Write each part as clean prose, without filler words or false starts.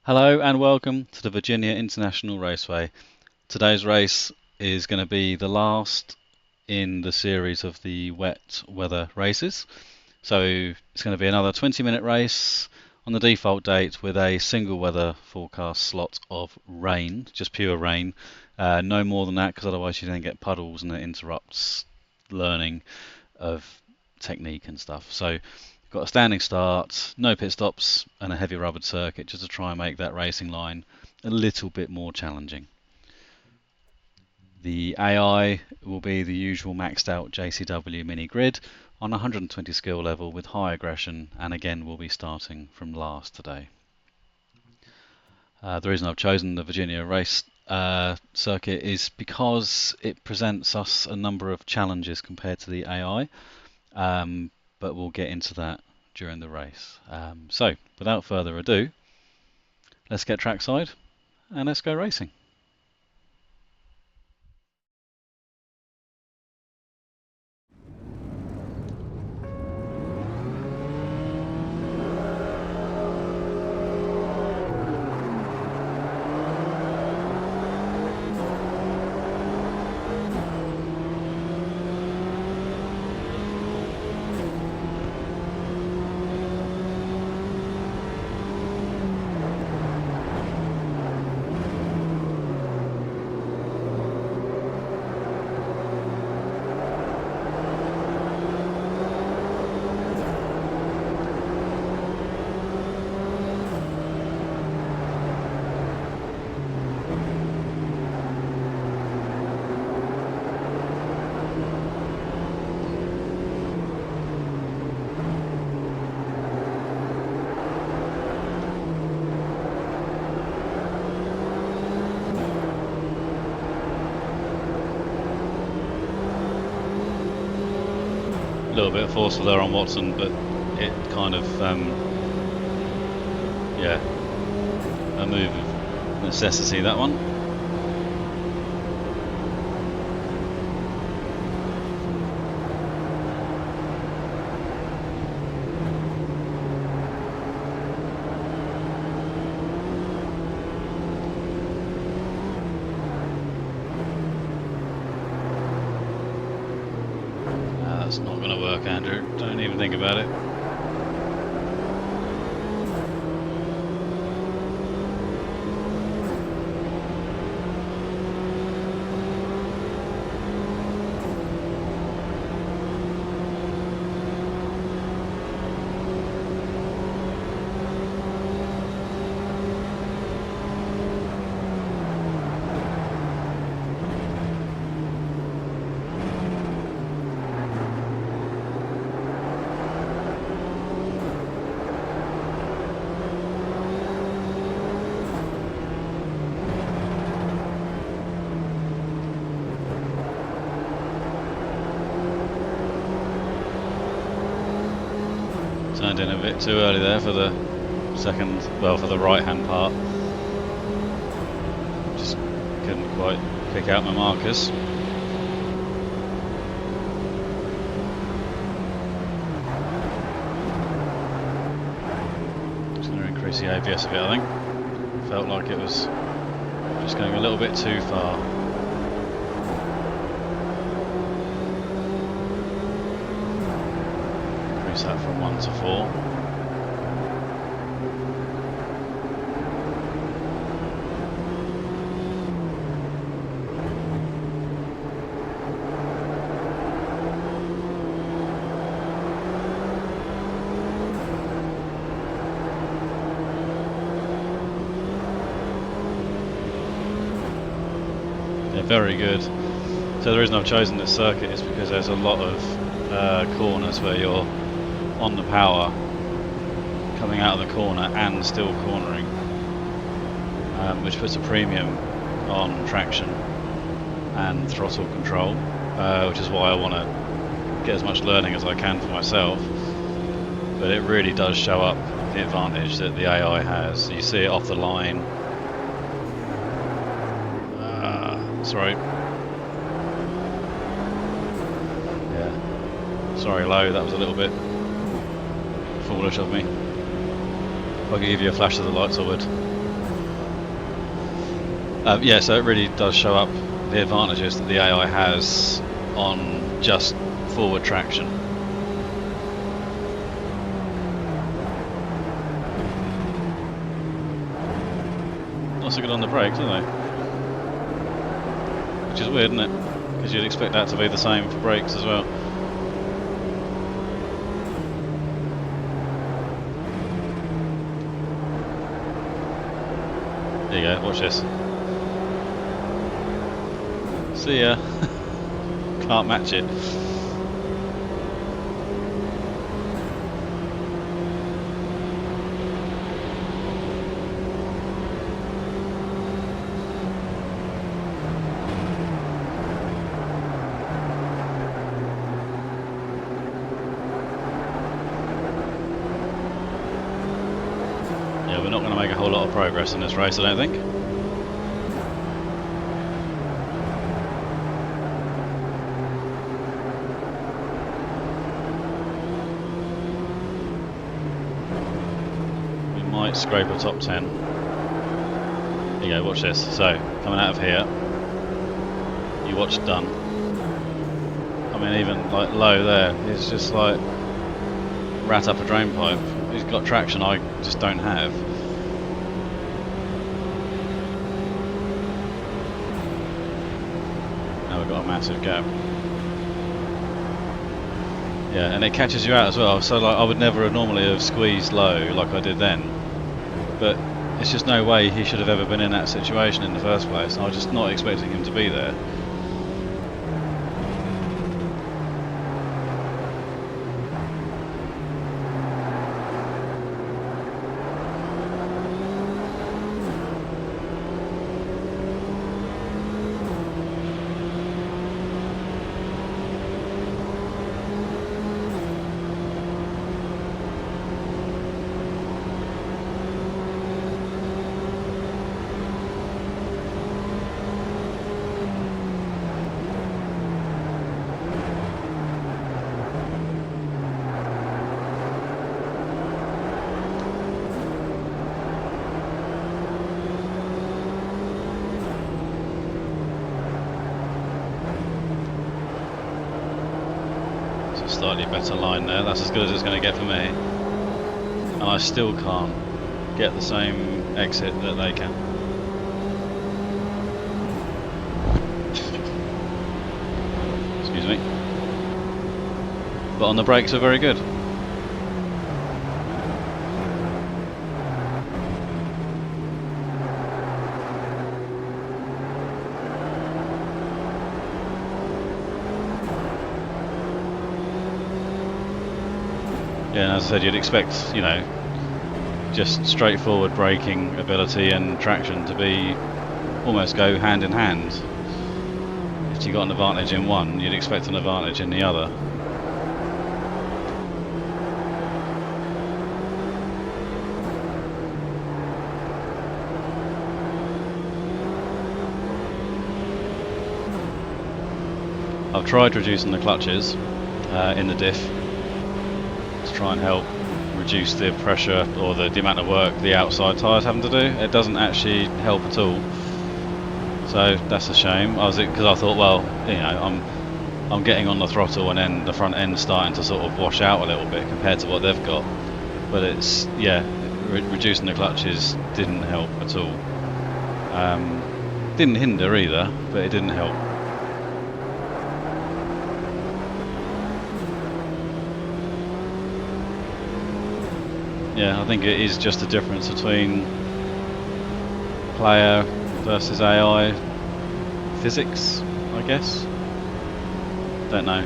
Hello and welcome to the Virginia International Raceway. Today's race is going to be the last in the series of the wet weather races. So it's going to be another 20-minute race on the default date with a single weather forecast slot of rain, just pure rain. No more than that because otherwise you then get puddles and it interrupts learning of technique and stuff. So got a standing start, no pit stops, and a heavy rubbered circuit just to try and make that racing line a little bit more challenging. The AI will be the usual maxed out JCW Mini Grid on 120 skill level with high aggression, and again we'll be starting from last today. The reason I've chosen the Virginia race circuit is because it presents us a number of challenges compared to the AI. But we'll get into that during the race. So, without further ado, let's get trackside and let's go racing. A little bit forceful there on Watson, but it kind of, yeah, a move of necessity, that one. That's not going to work, Andrew. Don't even think about it. Turned in a bit too early there for the second, well, for the right hand part. Just couldn't quite pick out my markers. Just going to increase the ABS a bit, I think. Felt like it was just going a little bit too far. Increase that from 1 to 4. They're very good. So the reason I've chosen this circuit is because there's a lot of corners where you're on the power, coming out of the corner and still cornering, which puts a premium on traction and throttle control, which is why I want to get as much learning as I can for myself. But it really does show up the advantage that the AI has. You see it off the line. Sorry. Yeah. Sorry, Low, that was a little bit foolish of me. If I could give you a flash of the lights, I would. Yeah, so it really does show up the advantages that the AI has on just forward traction. Not so good on the brakes, are they? Which is weird, isn't it? Because you'd expect that to be the same for brakes as well. There you go, watch this. See ya. Can't match it. Yeah, we're not going to make a whole lot of progress in this race, I don't think. We might scrape a top 10. There you go, watch this. So, coming out of here, you watch done. I mean, even like low there, it's just like rat up a drain pipe. He's got traction I just don't have. Now we've got a massive gap. Yeah, and it catches you out as well. So like I would never have normally have squeezed low like I did then. But it's just no way he should have ever been in that situation in the first place. I was just not expecting him to be there. Slightly better line there, that's as good as it's going to get for me, and I still can't get the same exit that they can. Excuse me. But on the brakes are very good. Yeah, as I said, you'd expect, you know, just straightforward braking ability and traction to be almost go hand in hand. If you got an advantage in one, you'd expect an advantage in the other. I've tried reducing the clutches in the diff to try and help reduce the pressure or the amount of work the outside tyres having to do. It doesn't actually help at all, so that's a shame. Because I thought, well, you know, I'm getting on the throttle and then the front end's starting to sort of wash out a little bit compared to what they've got. But it's, yeah, reducing the clutches didn't help at all. Didn't hinder either, but it didn't help. Yeah, I think it is just a difference between player versus AI physics, I guess. Don't know,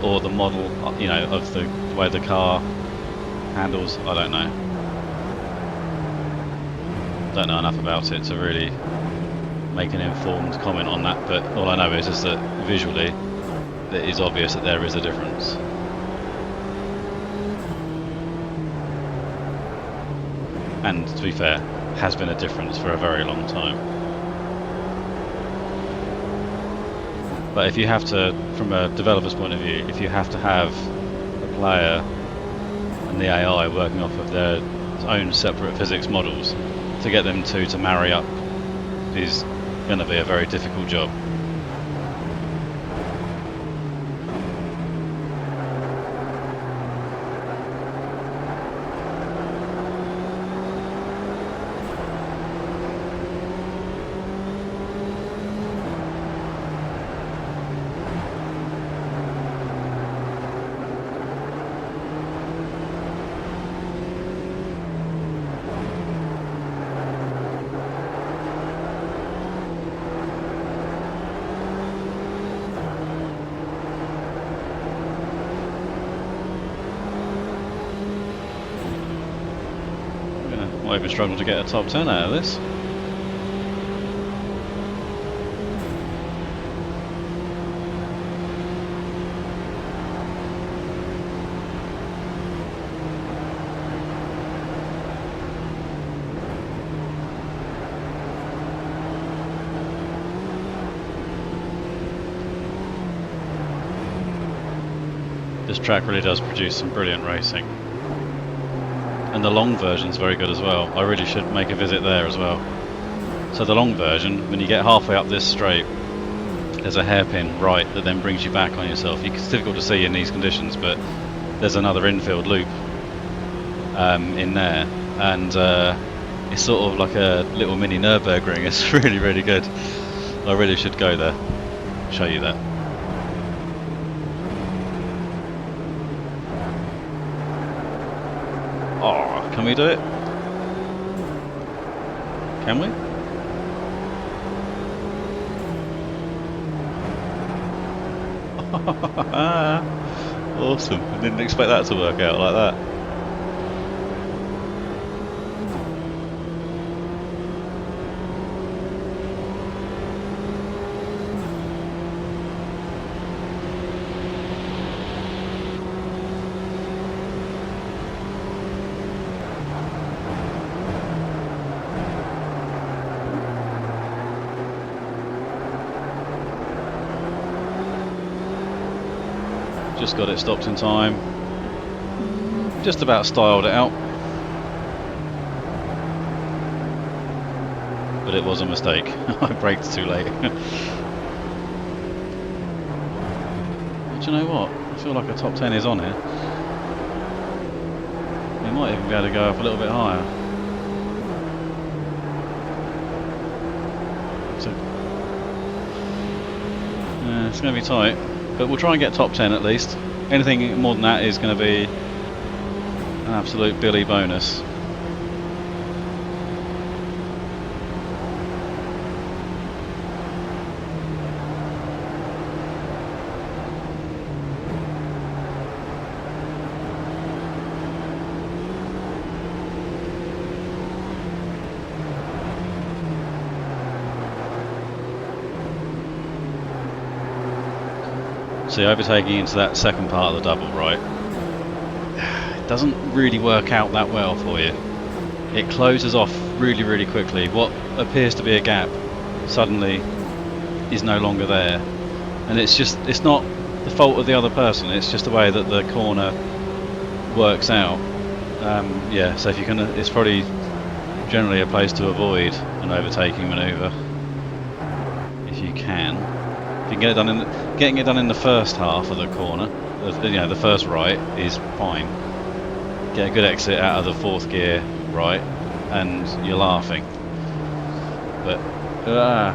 or the model, you know, of the way the car handles. I don't know. Don't know enough about it to really make an informed comment on that. But all I know is that visually, it is obvious that there is a difference. And to be fair, has been a difference for a very long time. But if you have to, from a developer's point of view, if you have to have the player and the AI working off of their own separate physics models to get them to marry up is going to be a very difficult job. Might even struggle to get a top 10 out of this. This track really does produce some brilliant racing. And the long version is very good as well. I really should make a visit there as well. So the long version, when you get halfway up this straight, there's a hairpin right that then brings you back on yourself. It's difficult to see in these conditions, but there's another infield loop in there, and it's sort of like a little mini Nürburgring. It's really, really good. I really should go there, show you that. Oh, can we do it? Can we? Awesome. I didn't expect that to work out like that. Just got it stopped in time. Just about styled it out. But it was a mistake. I braked too late. But you know what? I feel like a top 10 is on here. We might even be able to go up a little bit higher. So, yeah, it's going to be tight. But we'll try and get top 10 at least. Anything more than that is going to be an absolute Billy bonus. See, overtaking into that second part of the double, right, it doesn't really work out that well for you. It closes off really, really quickly. What appears to be a gap suddenly is no longer there, and it's not the fault of the other person, it's just the way that the corner works out. Yeah, so if you can, it's probably generally a place to avoid an overtaking manoeuvre if you can. If you can get it done getting it done in the first half of the corner, you know, the first right is fine. Get a good exit out of the fourth gear right, and you're laughing. But I'm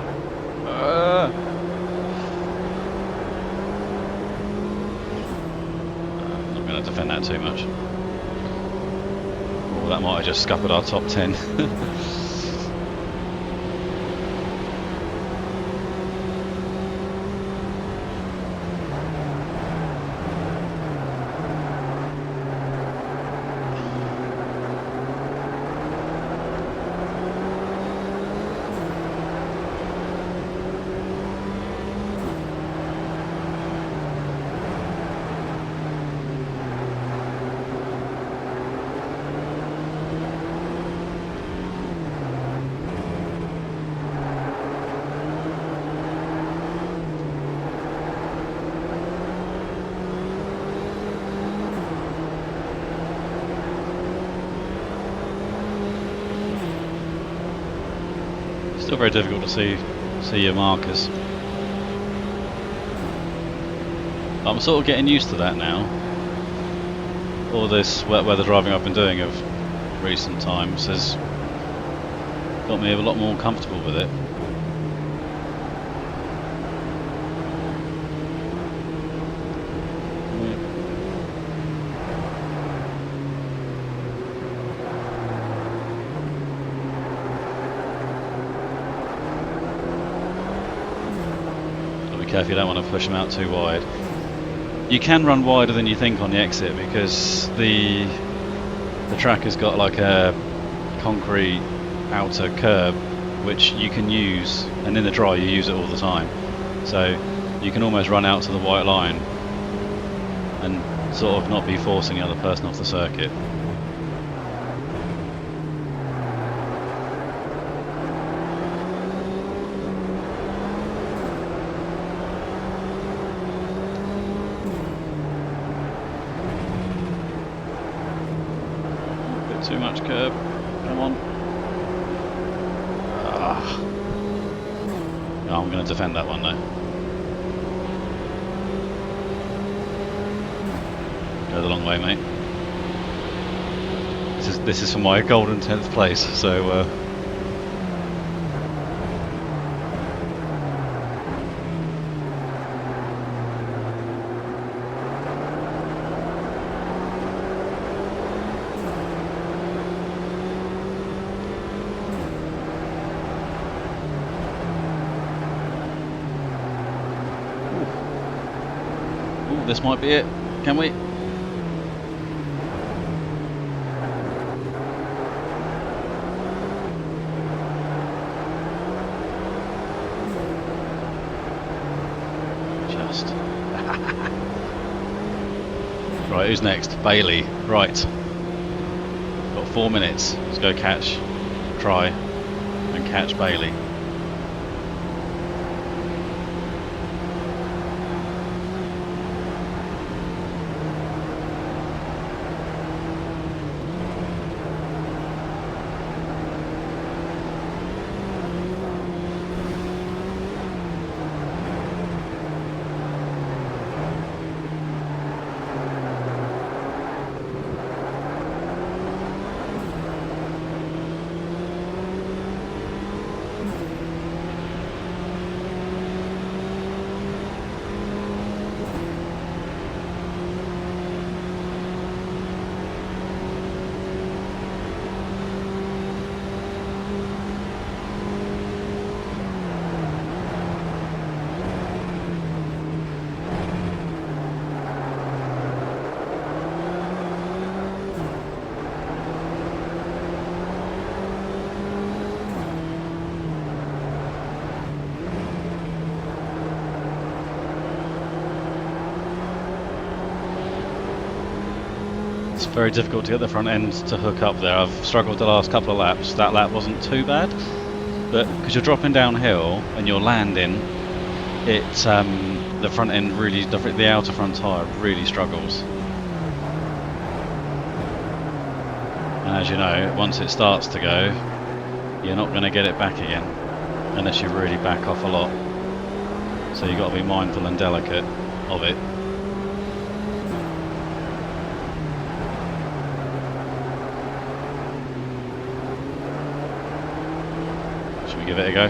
not going to defend that too much. Oh, that might have just scuppered our top 10. Still very difficult to see see your markers. I'm sort of getting used to that now. All this wet weather driving I've been doing of recent times has got me a lot more comfortable with it. Be careful you don't want to push them out too wide. You can run wider than you think on the exit because the track has got like a concrete outer curb which you can use, and in the dry you use it all the time, so you can almost run out to the white line and sort of not be forcing the other person off the circuit. Too much curb, come on. No, I'm going to defend that one though. Go the long way, mate. This is for my golden 10th place, so this might be it. Can we? Just. Right, who's next? Bailey. Right. Got 4 minutes. Let's go catch, try, and catch Bailey. It's very difficult to get the front end to hook up there. I've struggled the last couple of laps. That lap wasn't too bad, but because you're dropping downhill and you're landing, it's the front end really, the outer front tyre really struggles. And as you know, once it starts to go, you're not going to get it back again unless you really back off a lot. So you've got to be mindful and delicate of it. Give it a go.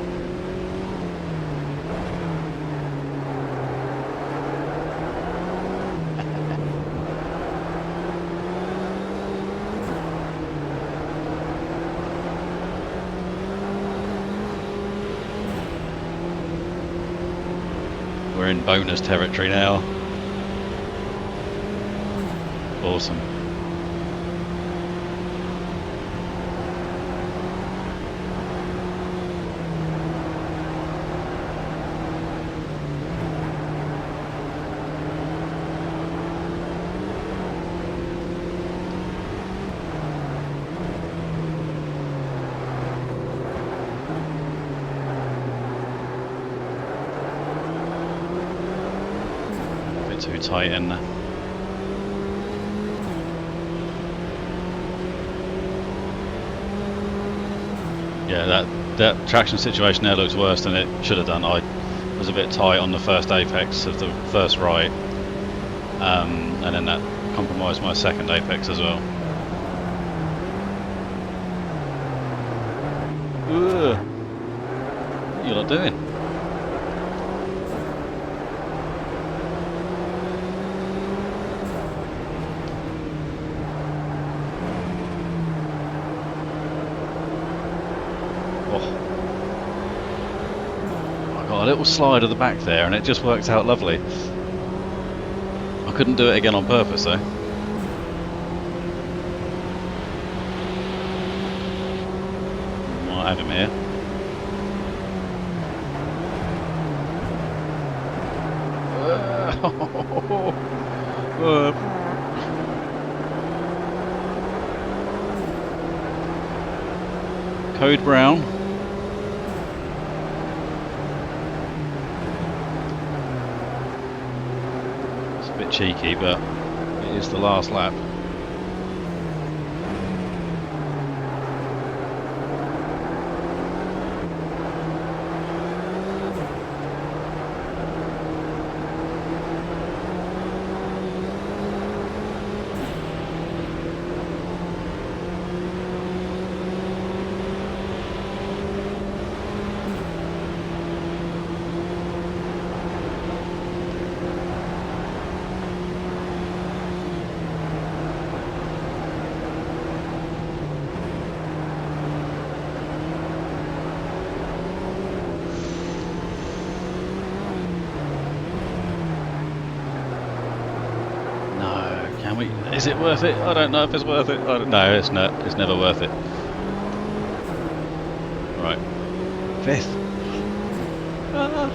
We're in bonus territory now. Awesome. Too tight in there. Yeah, that traction situation there looks worse than it should have done. I was a bit tight on the first apex of the first right, and then that compromised my second apex as well. Ugh. What are you lot doing? I got a little slide at the back there and it just worked out lovely. I couldn't do it again on purpose though. Might have him here. Code Brown. It's a bit cheeky, but it is the last lap. Is it worth it? I don't know if it's worth it. No, it's not. It's never worth it. Right. 5th. Ah.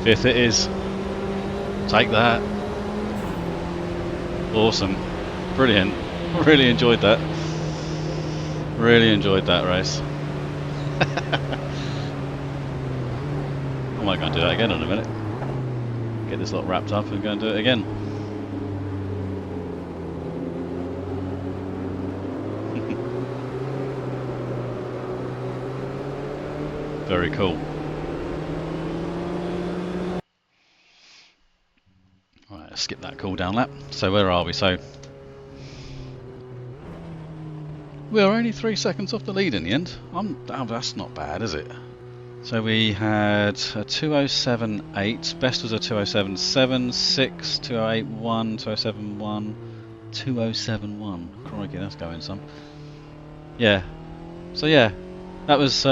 Fifth it is. Take that. Awesome. Brilliant. Really enjoyed that. Really enjoyed that race. I might go and do that again in a minute. Get this lot wrapped up and go and do it again. Very cool. Right, let's skip that cool down lap. So where are we? So we're only 3 seconds off the lead in the end. Oh, that's not bad, is it? So we had a 207.8, best was a 207.7, 6, 208.1, 207.1, 207.1. Crikey, that's going some. Yeah. So yeah, that was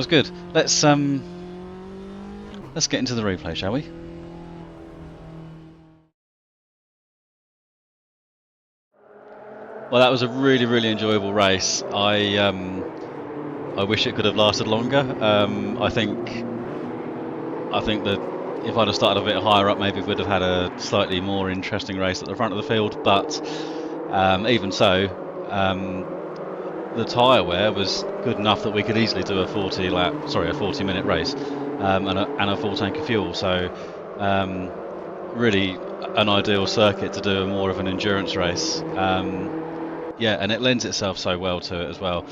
good. Let's get into the replay, shall we? Well, that was a really, really enjoyable race. I wish it could have lasted longer. I think that if I'd have started a bit higher up, maybe we'd have had a slightly more interesting race at the front of the field. But even so, the tyre wear was good enough that we could easily do a 40-minute race and a full tank of fuel. So really an ideal circuit to do more of an endurance race. Yeah, and it lends itself so well to it as well.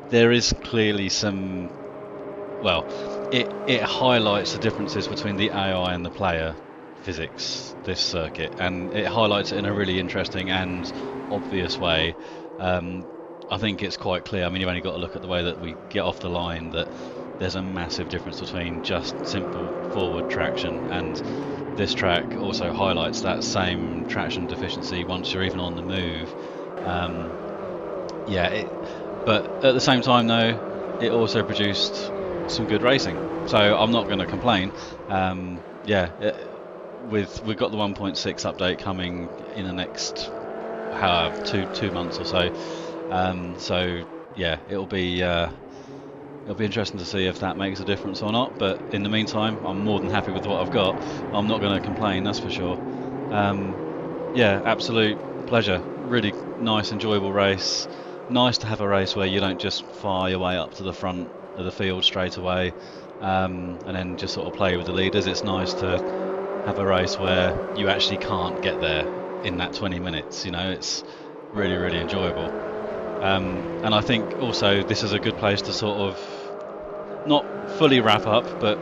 There is clearly some, well, it highlights the differences between the AI and the player physics, this circuit, and it highlights it in a really interesting and obvious way. I think it's quite clear. I mean, you've only got to look at the way that we get off the line, that there's a massive difference between just simple forward traction, and this track also highlights that same traction deficiency once you're even on the move. But at the same time though, it also produced some good racing, so I'm not going to complain. we've got the 1.6 update coming in the next two months or so. So yeah, it'll be interesting to see if that makes a difference or not. But in the meantime, I'm more than happy with what I've got. I'm not going to complain, that's for sure. Yeah, absolute pleasure. Really nice, enjoyable race. Nice to have a race where you don't just fire your way up to the front of the field straight away, and then just sort of play with the leaders. It's nice to have a race where you actually can't get there in that 20 minutes. You know, it's really, really enjoyable. And I think also this is a good place to sort of not fully wrap up, but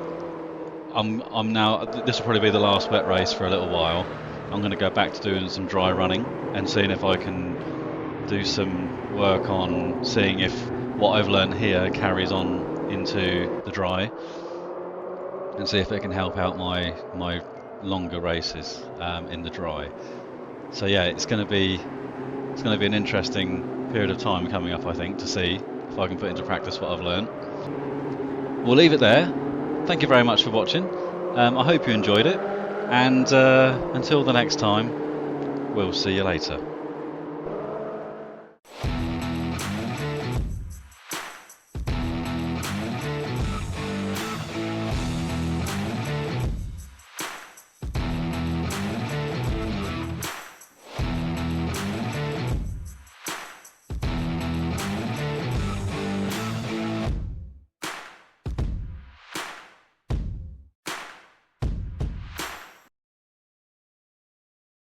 I'm now. This will probably be the last wet race for a little while. I'm going to go back to doing some dry running and seeing if I can do some work on seeing if what I've learned here carries on into the dry, and see if it can help out my longer races in the dry. So yeah, it's going to be an interesting period of time coming up, I think, to see if I can put into practice what I've learned. We'll leave it there. Thank you very much for watching. I hope you enjoyed it, and until the next time, we'll see you later.